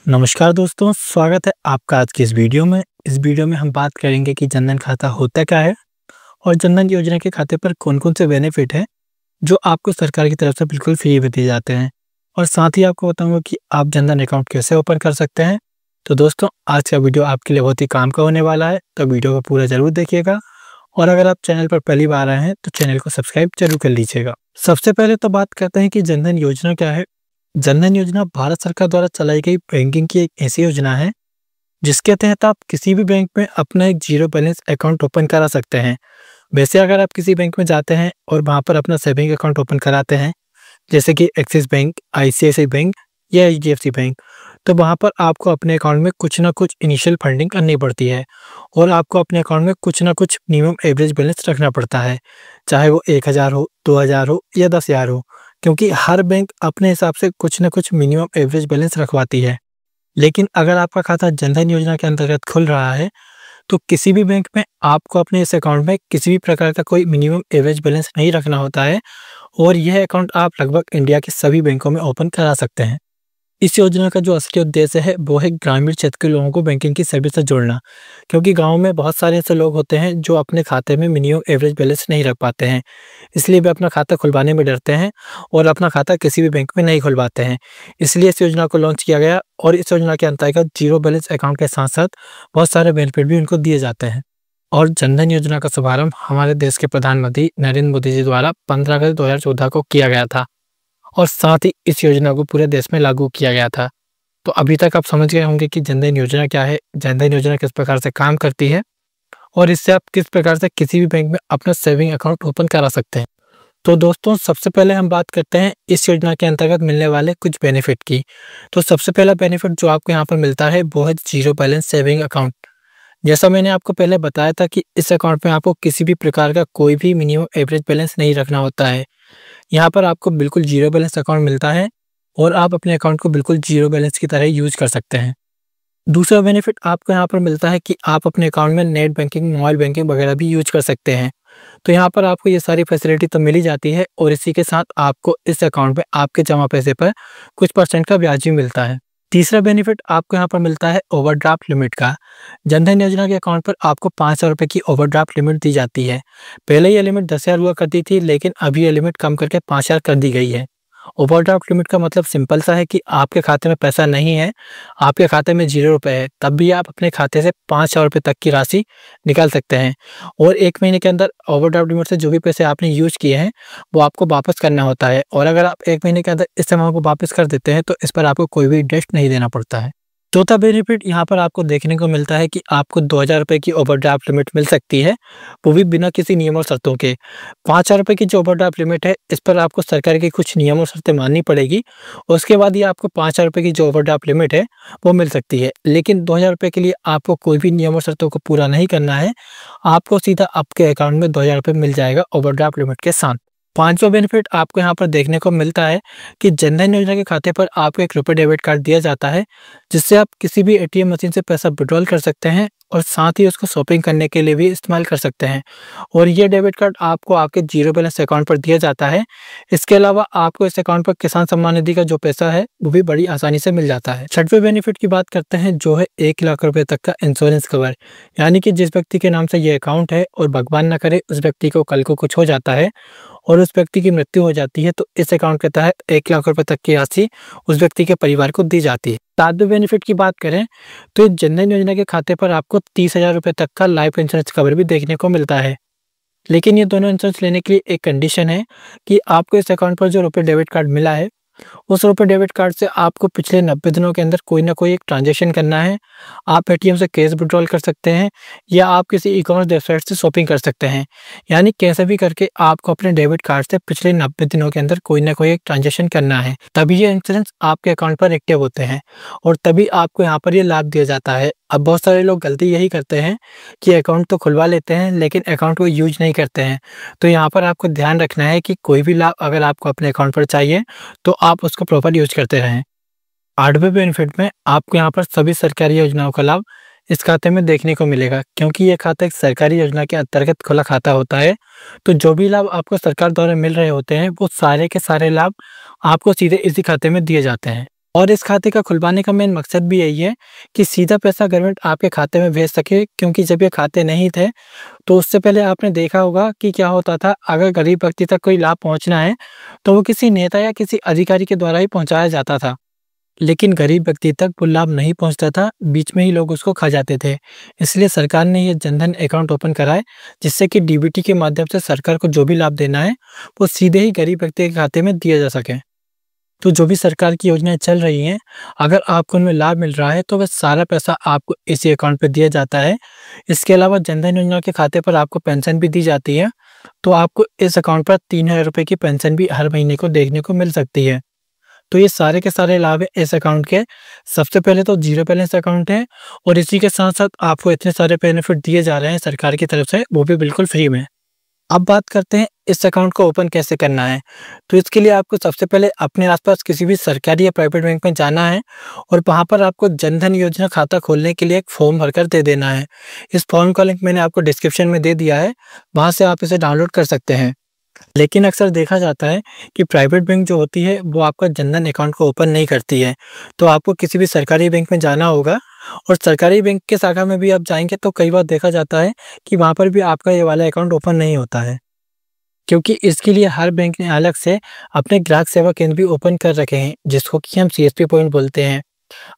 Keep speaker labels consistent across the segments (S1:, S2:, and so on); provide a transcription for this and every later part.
S1: नमस्कार दोस्तों, स्वागत है आपका आज की इस वीडियो में। इस वीडियो में हम बात करेंगे कि जनधन खाता होता क्या है और जनधन योजना के खाते पर कौन-कौन से बेनिफिट हैं, जो आपको सरकार की तरफ से बिल्कुल फ्री में दिए जाते हैं। और साथ ही आपको बताऊँगा कि आप जनधन अकाउंट कैसे ओपन कर सकते हैं। तो दोस्तों, आज का वीडियो आपके लिए बहुत ही काम का होने वाला है, तो वीडियो को पूरा ज़रूर देखिएगा। और अगर आप चैनल पर पहली बार आए हैं, तो चैनल को सब्सक्राइब ज़रूर कर लीजिएगा। सबसे पहले तो बात करते हैं कि जनधन योजना क्या है। जनधन योजना भारत सरकार द्वारा चलाई गई बैंकिंग की एक ऐसी योजना है जिसके तहत आप किसी भी बैंक में अपना एक जीरो बैलेंस अकाउंट ओपन करा सकते हैं। वैसे अगर आप किसी बैंक में जाते हैं और वहां पर अपना सेविंग अकाउंट ओपन कराते हैं, जैसे कि एक्सिस बैंक, आईसीआईसीआई बैंक या एचडीएफसी बैंक, तो वहां पर आपको अपने अकाउंट में कुछ ना कुछ इनिशियल फंडिंग करनी पड़ती है और आपको अपने अकाउंट में कुछ ना कुछ मिनिमम एवरेज बैलेंस रखना पड़ता है, चाहे वो 1000 हो, 2000 हो या 10,000 हो, क्योंकि हर बैंक अपने हिसाब से कुछ ना कुछ मिनिमम एवरेज बैलेंस रखवाती है। लेकिन अगर आपका खाता जनधन योजना के अंतर्गत खुल रहा है, तो किसी भी बैंक में आपको अपने इस अकाउंट में किसी भी प्रकार का कोई मिनिमम एवरेज बैलेंस नहीं रखना होता है और यह अकाउंट आप लगभग इंडिया के सभी बैंकों में ओपन करा सकते हैं। इस योजना का जो असली उद्देश्य है वो है ग्रामीण क्षेत्र के लोगों को बैंकिंग की सर्विस से जोड़ना, क्योंकि गाँव में बहुत सारे ऐसे लोग होते हैं जो अपने खाते में मिनिमम एवरेज बैलेंस नहीं रख पाते हैं। इसलिए वे अपना खाता खुलवाने में डरते हैं और अपना खाता किसी भी बैंक में नहीं खुलवाते हैं। इसलिए इस योजना को लॉन्च किया गया और इस योजना के अंतर्गत जीरो बैलेंस अकाउंट के साथ-साथ बहुत सारे बेनिफिट भी उनको दिए जाते हैं। और जनधन योजना का शुभारंभ हमारे देश के प्रधानमंत्री नरेंद्र मोदी जी द्वारा 15 अगस्त 2014 को किया गया था और साथ ही इस योजना को पूरे देश में लागू किया गया था। तो अभी तक आप समझ गए होंगे कि जनधन योजना क्या है, जनधन योजना किस प्रकार से काम करती है और इससे आप किस प्रकार से किसी भी बैंक में अपना सेविंग अकाउंट ओपन करा सकते हैं। तो दोस्तों, सबसे पहले हम बात करते हैं इस योजना के अंतर्गत मिलने वाले कुछ बेनिफिट की। तो सबसे पहला बेनिफिट जो आपको यहाँ पर मिलता है वो है जीरो बैलेंस सेविंग अकाउंट। जैसा मैंने आपको पहले बताया था कि इस अकाउंट में आपको किसी भी प्रकार का कोई भी मिनिमम एवरेज बैलेंस नहीं रखना होता है। यहाँ पर आपको बिल्कुल जीरो बैलेंस अकाउंट मिलता है और आप अपने अकाउंट को बिल्कुल जीरो बैलेंस की तरह यूज कर सकते हैं। दूसरा बेनिफिट आपको यहाँ पर मिलता है कि आप अपने अकाउंट में नेट बैंकिंग, मोबाइल बैंकिंग वगैरह भी यूज कर सकते हैं। तो यहाँ पर आपको ये सारी फैसिलिटी तो मिल ही जाती है और इसी के साथ आपको इस अकाउंट में आपके जमा पैसे पर कुछ परसेंट का ब्याज भी मिलता है। तीसरा बेनिफिट आपको यहाँ पर मिलता है ओवरड्राफ्ट लिमिट का। जनधन योजना के अकाउंट पर आपको 500 रुपये की ओवरड्राफ्ट लिमिट दी जाती है। पहले ये लिमिट 10,000 हुआ करती थी, लेकिन अभी ये लिमिट कम करके 5,000 कर दी गई है। ओवरड्राफ्ट लिमिट का मतलब सिंपल सा है कि आपके खाते में पैसा नहीं है, आपके खाते में 0 रुपए है, तब भी आप अपने खाते से 5,000 रुपये तक की राशि निकाल सकते हैं और 1 महीने के अंदर ओवरड्राफ्ट लिमिट से जो भी पैसे आपने यूज़ किए हैं, वो आपको वापस करना होता है और अगर आप 1 महीने के अंदर इस अमाउंट को वापस कर देते हैं, तो इस पर आपको कोई भी इंटरेस्ट नहीं देना पड़ता है। चौथा बेनिफिट यहाँ पर आपको देखने को मिलता है कि आपको 2,000 रुपये की ओवरड्राफ्ट लिमिट मिल सकती है, वो भी बिना किसी नियम और शर्तों के। 5,000 रुपये की जो ओवरड्राफ्ट लिमिट है, इस पर आपको सरकार की कुछ नियम और शर्तें माननी पड़ेगी और उसके बाद ये आपको 5,000 रुपये की जो ओवरड्राफ्ट लिमिट है, वो मिल सकती है। लेकिन 2,000 रुपये के लिए आपको कोई भी नियम और शर्तों को पूरा नहीं करना है, आपको सीधा आपके अकाउंट में 2,000 रुपये मिल जाएगा ओवरड्राफ्ट लिमिट के साथ। पाँचवां बेनिफिट आपको यहाँ पर देखने को मिलता है कि जनधन योजना के खाते पर आपको एक रुपए डेबिट कार्ड दिया जाता है, जिससे आप किसी भी एटीएम मशीन से पैसा विड्रॉल कर सकते हैं और साथ ही उसको शॉपिंग करने के लिए भी इस्तेमाल कर सकते हैं और ये डेबिट कार्ड आपको आपके जीरो बैलेंस अकाउंट पर दिया जाता है। इसके अलावा आपको इस अकाउंट पर किसान सम्मान निधि का जो पैसा है, वो भी बड़ी आसानी से मिल जाता है। छठवें बेनिफिट की बात करते हैं, जो है 1 लाख रुपए तक का इंश्योरेंस कवर। यानी कि जिस व्यक्ति के नाम से ये अकाउंट है और भगवान न करे उस व्यक्ति को कल को कुछ हो जाता है और उस व्यक्ति की मृत्यु हो जाती है, तो इस अकाउंट के तहत 1 लाख रुपए तक की राशि उस व्यक्ति के परिवार को दी जाती है। सातवें बेनिफिट की बात करें तो जनधन योजना के खाते पर आपको 30,000 रुपए तक का लाइफ इंश्योरेंस कवर भी देखने को मिलता है। लेकिन ये दोनों इंश्योरेंस लेने के लिए एक कंडीशन है कि आपको इस अकाउंट पर जो रुपए डेबिट कार्ड मिला है, उस रुपए डेबिट कार्ड से आपको पिछले 90 दिनों के अंदर कोई ना कोई एक ट्रांजैक्शन करना है। आप एटीएम से कैश विड्रॉल कर सकते हैं या आप किसी ई-कॉमर्स वेबसाइट से शॉपिंग कर सकते हैं। यानी कैसे भी करके आपको अपने डेबिट कार्ड से पिछले 90 दिनों के अंदर कोई ना कोई एक ट्रांजैक्शन करना है, तभी ये इंश्योरेंस आपके अकाउंट पर एक्टिव होते हैं और तभी आपको यहाँ पर ये लाभ दिया जाता है। अब बहुत सारे लोग गलती यही करते हैं कि अकाउंट तो खुलवा लेते हैं, लेकिन अकाउंट को यूज नहीं करते हैं। तो यहाँ पर आपको ध्यान रखना है कि कोई भी लाभ अगर आपको अपने अकाउंट पर चाहिए, तो आप उसको प्रॉपर यूज करते रहें। 8वें बेनिफिट में आपको यहाँ पर सभी सरकारी योजनाओं का लाभ इस खाते में देखने को मिलेगा, क्योंकि ये खाता एक सरकारी योजना के अंतर्गत खुला खाता होता है। तो जो भी लाभ आपको सरकार द्वारा मिल रहे होते हैं, वो सारे के सारे लाभ आपको सीधे इसी खाते में दिए जाते हैं। और इस खाते का खुलवाने का मेन मकसद भी यही है कि सीधा पैसा गवर्नमेंट आपके खाते में भेज सके, क्योंकि जब ये खाते नहीं थे तो उससे पहले आपने देखा होगा कि क्या होता था, अगर गरीब व्यक्ति तक कोई लाभ पहुंचना है तो वो किसी नेता या किसी अधिकारी के द्वारा ही पहुंचाया जाता था। लेकिन गरीब व्यक्ति तक वो लाभ नहीं पहुंचता था, बीच में ही लोग उसको खा जाते थे। इसलिए सरकार ने ये जनधन अकाउंट ओपन कराए, जिससे कि डीबीटी के माध्यम से सरकार को जो भी लाभ देना है वो सीधे ही गरीब व्यक्ति के खाते में दिया जा सके। तो जो भी सरकार की योजनाएं चल रही हैं, अगर आपको उनमें लाभ मिल रहा है तो वह सारा पैसा आपको इसी अकाउंट पे दिया जाता है। इसके अलावा जनधन योजना के खाते पर आपको पेंशन भी दी जाती है, तो आपको इस अकाउंट पर 3000 रुपये की पेंशन भी हर महीने को देखने को मिल सकती है। तो ये सारे के सारे लाभ है इस अकाउंट के। सबसे पहले तो जीरो बैलेंस अकाउंट है, और इसी के साथ-साथ आपको इतने सारे बेनिफिट दिए जा रहे हैं सरकार की तरफ से, वो भी बिल्कुल फ्री में। अब बात करते हैं इस अकाउंट को ओपन कैसे करना है। तो इसके लिए आपको सबसे पहले अपने आसपास किसी भी सरकारी या प्राइवेट बैंक में जाना है, और वहाँ पर आपको जनधन योजना खाता खोलने के लिए एक फॉर्म भरकर दे देना है। इस फॉर्म का लिंक मैंने आपको डिस्क्रिप्शन में दे दिया है, वहाँ से आप इसे डाउनलोड कर सकते हैं। लेकिन अक्सर देखा जाता है कि प्राइवेट बैंक जो होती है वो आपका जनधन अकाउंट को ओपन नहीं करती है। तो आपको किसी भी सरकारी बैंक में जाना होगा, और सरकारी बैंक के शाखा में भी आप जाएँगे तो कई बार देखा जाता है कि वहाँ पर भी आपका ये वाला अकाउंट ओपन नहीं होता है। क्योंकि इसके लिए हर बैंक ने अलग से अपने ग्राहक सेवा केंद्र भी ओपन कर रखे हैं, जिसको कि हम सीएसपी पॉइंट बोलते हैं।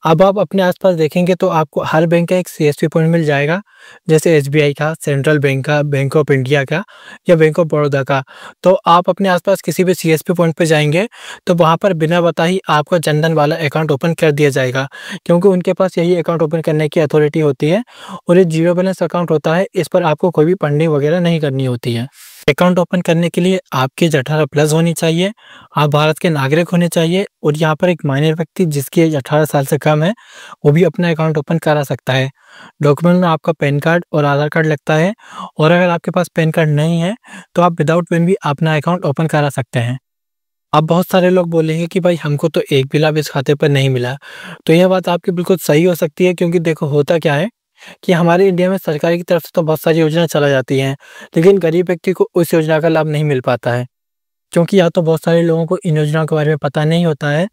S1: अब आप अपने आसपास देखेंगे तो आपको हर बैंक का एक सीएसपी पॉइंट मिल जाएगा, जैसे एसबीआई का, सेंट्रल बैंक का, बैंक ऑफ इंडिया का या बैंक ऑफ बड़ौदा का। तो आप अपने आसपास किसी भी सीएसपी पॉइंट पे जाएँगे तो वहाँ पर बिना बताए ही आपका जनधन वाला अकाउंट ओपन कर दिया जाएगा, क्योंकि उनके पास यही अकाउंट ओपन करने की अथॉरिटी होती है, और ये जीरो बैलेंस अकाउंट होता है, इस पर आपको कोई भी फंडिंग वगैरह नहीं करनी होती है। अकाउंट ओपन करने के लिए आपकी एज 18 प्लस होनी चाहिए, आप भारत के नागरिक होने चाहिए, और यहाँ पर एक माइनर व्यक्ति जिसकी एज 18 साल से कम है वो भी अपना अकाउंट ओपन करा सकता है। डॉक्यूमेंट में आपका पैन कार्ड और आधार कार्ड लगता है, और अगर आपके पास पैन कार्ड नहीं है तो आप विदाउट पैन भी अपना अकाउंट ओपन करा सकते हैं। अब बहुत सारे लोग बोलेंगे कि भाई हमको तो एक भी लाभ इस खाते पर नहीं मिला। तो यह बात आपकी बिल्कुल सही हो सकती है, क्योंकि देखो होता क्या है कि हमारे इंडिया में सरकार की तरफ से तो बहुत सारी योजना चलाई जाती हैं, लेकिन गरीब व्यक्ति को उस योजना का लाभ नहीं मिल पाता है। क्योंकि या तो बहुत सारे लोगों को इन योजनाओं के बारे में पता नहीं होता है,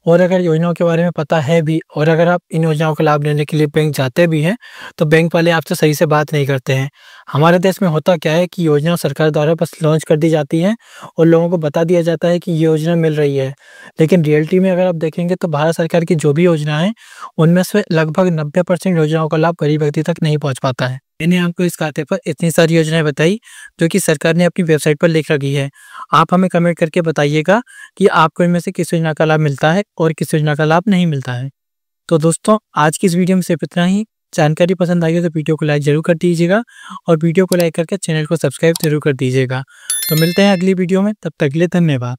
S1: और अगर योजनाओं के बारे में पता है भी और अगर आप इन योजनाओं का लाभ लेने के लिए बैंक जाते भी हैं, तो बैंक वाले आपसे सही से बात नहीं करते हैं। हमारे देश में होता क्या है कि योजना सरकार द्वारा बस लॉन्च कर दी जाती है, और लोगों को बता दिया जाता है कि ये योजना मिल रही है। लेकिन रियलिटी में अगर आप देखेंगे तो भारत सरकार की जो भी योजना है, उनमें से लगभग 90% योजनाओं का लाभ गरीब व्यक्ति तक नहीं पहुँच पाता है। मैंने आपको इस खाते पर इतनी सारी योजनाएँ बताई, जो कि सरकार ने अपनी वेबसाइट पर लिख रखी है। आप हमें कमेंट करके बताइएगा कि आपको इनमें से किस योजना का लाभ मिलता है और किस योजना का लाभ नहीं मिलता है। तो दोस्तों, आज की इस वीडियो में सिर्फ इतना ही। जानकारी पसंद आई हो तो वीडियो को लाइक ज़रूर कर दीजिएगा, और वीडियो को लाइक करके चैनल को सब्सक्राइब ज़रूर कर दीजिएगा। तो मिलते हैं अगली वीडियो में, तब तक के लिए धन्यवाद।